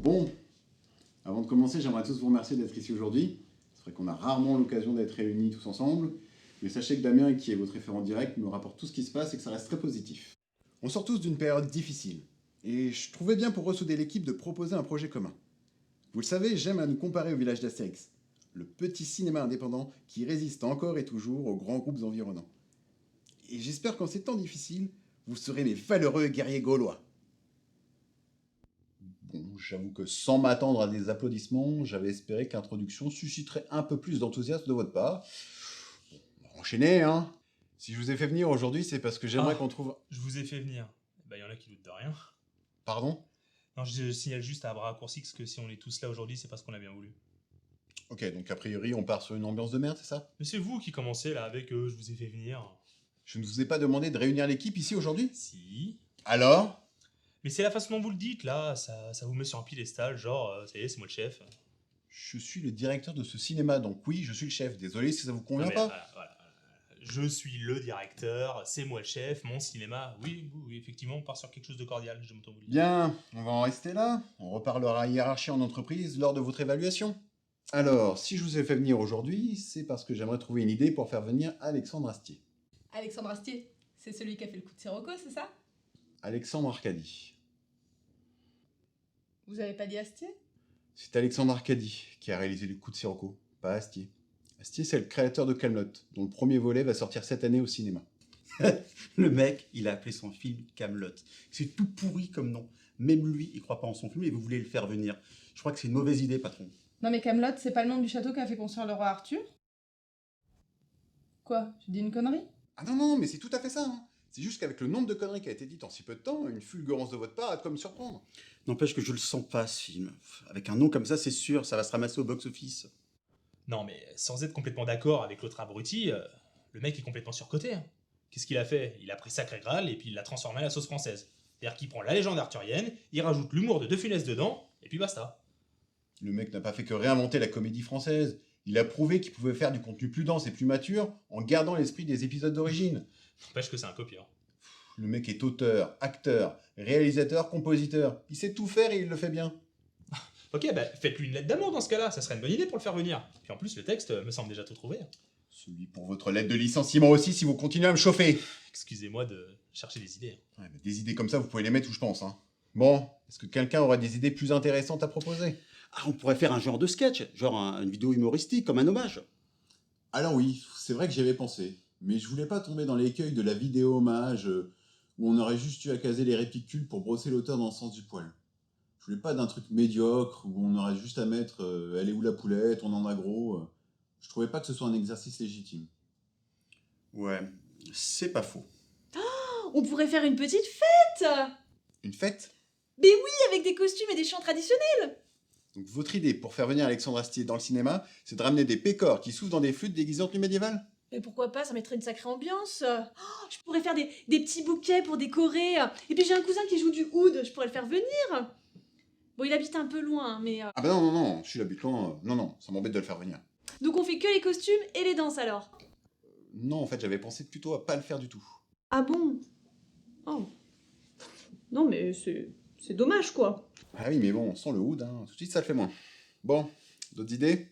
Bon, avant de commencer, j'aimerais tous vous remercier d'être ici aujourd'hui. C'est vrai qu'on a rarement l'occasion d'être réunis tous ensemble, mais sachez que Damien, qui est votre référent direct, me rapporte tout ce qui se passe et que ça reste très positif. On sort tous d'une période difficile, et je trouvais bien pour ressouder l'équipe de proposer un projet commun. Vous le savez, j'aime à nous comparer au village d'Astérix, le petit cinéma indépendant qui résiste encore et toujours aux grands groupes environnants. Et j'espère qu'en ces temps difficiles, vous serez mes valeureux guerriers gaulois. Bon, j'avoue que sans m'attendre à des applaudissements, j'avais espéré que l'introduction susciterait un peu plus d'enthousiasme de votre part. Bon, on va enchaîner, hein. Si je vous ai fait venir aujourd'hui, c'est parce que j'aimerais qu'on trouve... Je vous ai fait venir. Bah, y en a qui doutent de rien. Pardon ? Non, je signale juste à bras raccourcis que si on est tous là aujourd'hui, c'est parce qu'on a bien voulu. Ok, donc a priori, on part sur une ambiance de merde, c'est ça ? Mais c'est vous qui commencez là avec je vous ai fait venir. Je ne vous ai pas demandé de réunir l'équipe ici aujourd'hui ? Si. Alors ? Mais c'est la façon dont vous le dites là, ça vous met sur un piédestal, genre, ça y est, c'est moi le chef. Je suis le directeur de ce cinéma, donc oui, je suis le chef. Désolé si ça vous convient Non, mais pas. voilà. Je suis le directeur, c'est moi le chef, mon cinéma. Oui, effectivement, on part sur quelque chose de cordial, je m'auto vous le dire. Bien, on va en rester là. On reparlera hiérarchie en entreprise lors de votre évaluation. Alors, si je vous ai fait venir aujourd'hui, c'est parce que j'aimerais trouver une idée pour faire venir Alexandre Astier. Alexandre Astier, c'est celui qui a fait le coup de Sirocco, c'est ça? Alexandre Arcadi. Vous avez pas dit Astier? C'est Alexandre Arcadi qui a réalisé le coup de Sirocco, pas Astier. Astier, c'est le créateur de Kaamelott, dont le premier volet va sortir cette année au cinéma. Le mec, il a appelé son film Kaamelott. C'est tout pourri comme nom. Même lui, il croit pas en son film et vous voulez le faire venir. Je crois que c'est une mauvaise idée, patron. Non mais Kaamelott, c'est pas le nom du château qu'a fait construire le roi Arthur? Quoi? Tu dis une connerie? Ah non, mais c'est tout à fait ça, hein. C'est juste qu'avec le nombre de conneries qui a été dites en si peu de temps, une fulgurance de votre part a de quoi me surprendre. N'empêche que je le sens pas, ce film. Avec un nom comme ça, c'est sûr, ça va se ramasser au box-office. Non, mais sans être complètement d'accord avec l'autre abruti, le mec est complètement surcoté. Hein. Qu'est-ce qu'il a fait? Il a pris Sacré Graal et puis il l'a transformé à la sauce française. C'est-à-dire qu'il prend la légende arthurienne, il rajoute l'humour de De Funès dedans, et puis basta. Le mec n'a pas fait que réinventer la comédie française. Il a prouvé qu'il pouvait faire du contenu plus dense et plus mature en gardant l'esprit des épisodes d'origine. N'empêche que c'est un copieur. Le mec est auteur, acteur, réalisateur, compositeur. Il sait tout faire et il le fait bien. Ok, bah faites-lui une lettre d'amour dans ce cas-là, ça serait une bonne idée pour le faire venir. Puis en plus, le texte me semble déjà tout trouvé. Celui pour votre lettre de licenciement aussi si vous continuez à me chauffer. Excusez-moi de chercher des idées. Ouais, mais des idées comme ça, vous pouvez les mettre où je pense. Hein. Bon, est-ce que quelqu'un aurait des idées plus intéressantes à proposer? Ah, on pourrait faire un genre de sketch, genre une vidéo humoristique, comme un hommage. Alors oui, c'est vrai que j'y avais pensé. Mais je voulais pas tomber dans l'écueil de la vidéo hommage où on aurait juste eu à caser les réplicules pour brosser l'auteur dans le sens du poil. Je voulais pas d'un truc médiocre où on aurait juste à mettre elle est où la poulette, on en a gros. Je trouvais pas que ce soit un exercice légitime. Ouais, c'est pas faux. On pourrait faire une petite fête! Une fête? Mais oui, avec des costumes et des chants traditionnels! Donc votre idée pour faire venir Alexandre Astier dans le cinéma, c'est de ramener des pécores qui soufflent dans des flûtes déguisées en tenue médiévale? Mais pourquoi pas, ça mettrait une sacrée ambiance. Je pourrais faire des petits bouquets pour décorer. Et puis j'ai un cousin qui joue du oud, je pourrais le faire venir. Bon, il habite un peu loin, mais... Ah bah non, je suis l'habitant. Non, ça m'embête de le faire venir. Donc on fait que les costumes et les danses alors? Non, en fait, j'avais pensé plutôt à pas le faire du tout. Ah bon? Oh. Non mais c'est dommage quoi. Ah oui, mais bon, sans le hood, hein, tout de suite ça le fait moins. Bon, d'autres idées?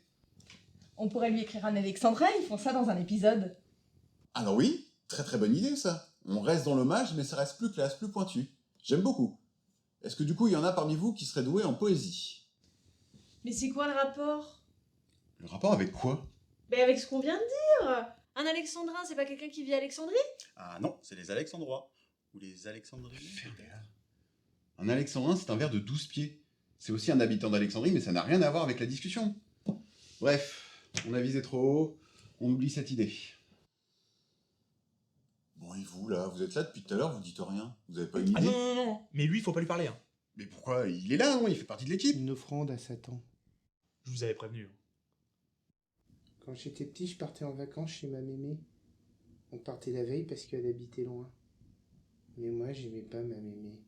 On pourrait lui écrire un alexandrin, ils font ça dans un épisode. Alors oui, très bonne idée ça. On reste dans l'hommage, mais ça reste plus classe, plus pointu. J'aime beaucoup. Est-ce que du coup, il y en a parmi vous qui seraient doués en poésie? Mais c'est quoi le rapport? Le rapport avec quoi? Ben avec ce qu'on vient de dire. Un alexandrin, c'est pas quelqu'un qui vit à Alexandrie? Ah non, c'est les Alexandrois. Ou les Alexandrines. Un alexandrin, c'est un ver de 12 pieds. C'est aussi un habitant d'Alexandrie, mais ça n'a rien à voir avec la discussion. Bref, on a visé trop haut, on oublie cette idée. Bon, et vous, là, vous êtes là depuis tout à l'heure, vous dites rien. Vous avez pas une idée? Ah non, mais lui, faut pas lui parler. Hein. Mais pourquoi? Il est là, non? Il fait partie de l'équipe. Une offrande à Satan. Je vous avais prévenu. Quand j'étais petit, je partais en vacances chez ma mémé. On partait la veille parce qu'elle habitait loin. Mais moi, j'aimais pas ma mémé.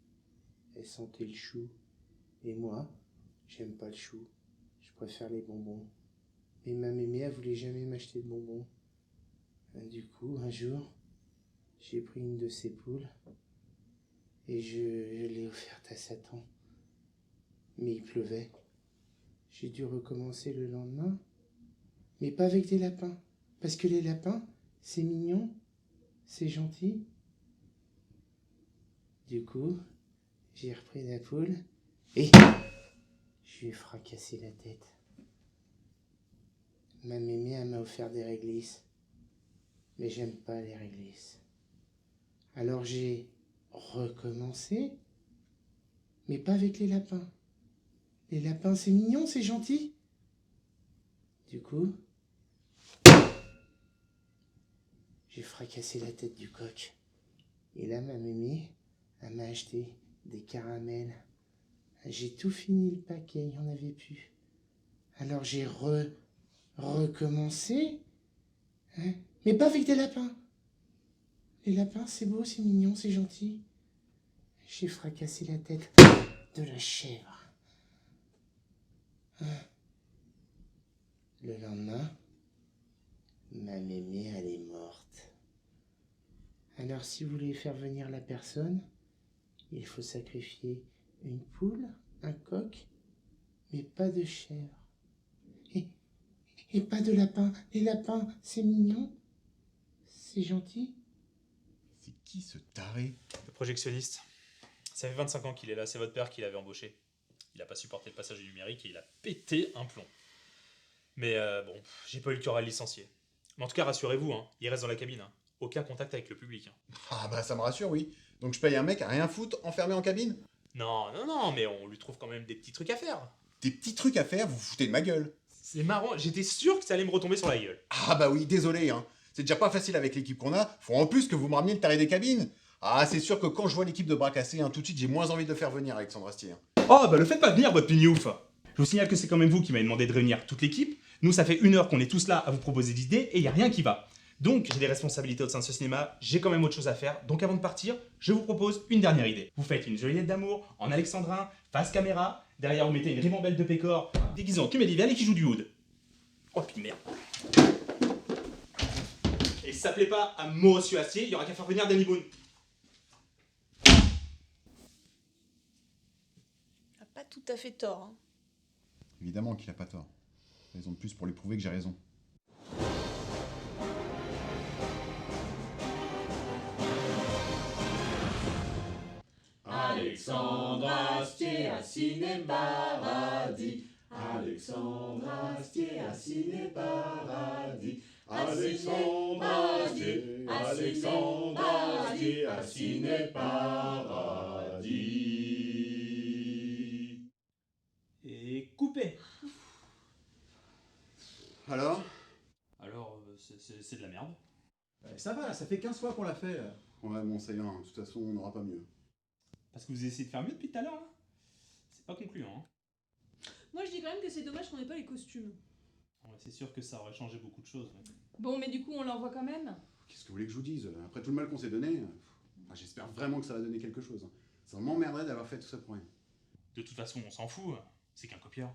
Elle sentait le chou. Et moi, j'aime pas le chou. Je préfère les bonbons. Mais ma mémé, elle voulait jamais m'acheter de bonbons. Du coup, un jour, j'ai pris une de ses poules et je l'ai offerte à Satan. Mais il pleuvait. J'ai dû recommencer le lendemain, mais pas avec des lapins. Parce que les lapins, c'est mignon, c'est gentil. Du coup, j'ai repris la poule et je lui ai fracassé la tête. Ma mémé, elle m'a offert des réglisses. Mais j'aime pas les réglisses. Alors j'ai recommencé, mais pas avec les lapins. Les lapins, c'est mignon, c'est gentil. Du coup, j'ai fracassé la tête du coq. Et là, ma mémé, elle m'a acheté des caramels. J'ai tout fini le paquet, il n'y en avait plus. Alors j'ai recommencé, hein, mais pas avec des lapins. Les lapins, c'est beau, c'est mignon, c'est gentil. J'ai fracassé la tête de la chèvre. Hein. Le lendemain, ma mémé, elle est morte. Alors, si vous voulez faire venir la personne, il faut sacrifier une poule, un coq, mais pas de chèvre. Et pas de lapin. Les lapins, c'est mignon, c'est gentil. C'est qui ce taré? Le projectionniste. Ça fait 25 ans qu'il est là, c'est votre père qui l'avait embauché. Il a pas supporté le passage du numérique et il a pété un plomb. Mais bon, j'ai pas eu le cœur à le licencier. Mais en tout cas, rassurez-vous, hein, il reste dans la cabine. Hein. Aucun contact avec le public. Hein. Ah bah ça me rassure, oui. Donc je paye un mec à rien foutre enfermé en cabine? Non, mais on lui trouve quand même des petits trucs à faire. Des petits trucs à faire, vous vous foutez de ma gueule. C'est marrant, j'étais sûr que ça allait me retomber sur la gueule. Ah bah oui, désolé, hein. C'est déjà pas facile avec l'équipe qu'on a. Faut en plus que vous me rameniez le taré des cabines. Ah, c'est sûr que quand je vois l'équipe de bras cassés, hein, tout de suite j'ai moins envie de faire venir Alexandre Astier. Oh, bah le faites pas venir, votre pignouf. Je vous signale que c'est quand même vous qui m'avez demandé de réunir toute l'équipe. Nous, ça fait 1 heure qu'on est tous là à vous proposer des idées et il y a rien qui va. Donc, j'ai des responsabilités au sein de ce cinéma, j'ai quand même autre chose à faire. Donc, avant de partir, je vous propose une dernière idée. Vous faites une jolie lettre d'amour en alexandrin, face caméra. Derrière, vous mettez une ribambelle de pécor déguisée en Tumédivel et qui joue du oud. Oh, puis merde. Et si ça plaît pas à Monsieur Astier, il y aura qu'à faire venir Danny Boone. Ah, pas tout à fait tort. Hein. Évidemment qu'il a pas tort. Raison de plus pour lui prouver que j'ai raison. Alexandre Astier à Ciné Paradis. Alexandre Astier à Ciné Paradis. Alexandre Astier, Alexandre Astier à Ciné Paradis. Et coupé. Alors? Alors, c'est de la merde. Ça va, ça fait 15 fois qu'on l'a fait. Ouais, bon, ça y est, hein. De toute façon, on n'aura pas mieux. Parce que vous essayez de faire mieux depuis tout à l'heure, là. C'est pas concluant, hein. Moi, je dis quand même que c'est dommage qu'on ait pas les costumes. Ouais, c'est sûr que ça aurait changé beaucoup de choses. Ouais. Bon, mais du coup, on l'envoie quand même. Qu'est-ce que vous voulez que je vous dise? Après tout le mal qu'on s'est donné, j'espère vraiment que ça va donner quelque chose. Ça m'emmerderait d'avoir fait tout ça pour rien. De toute façon, on s'en fout. C'est qu'un copieur.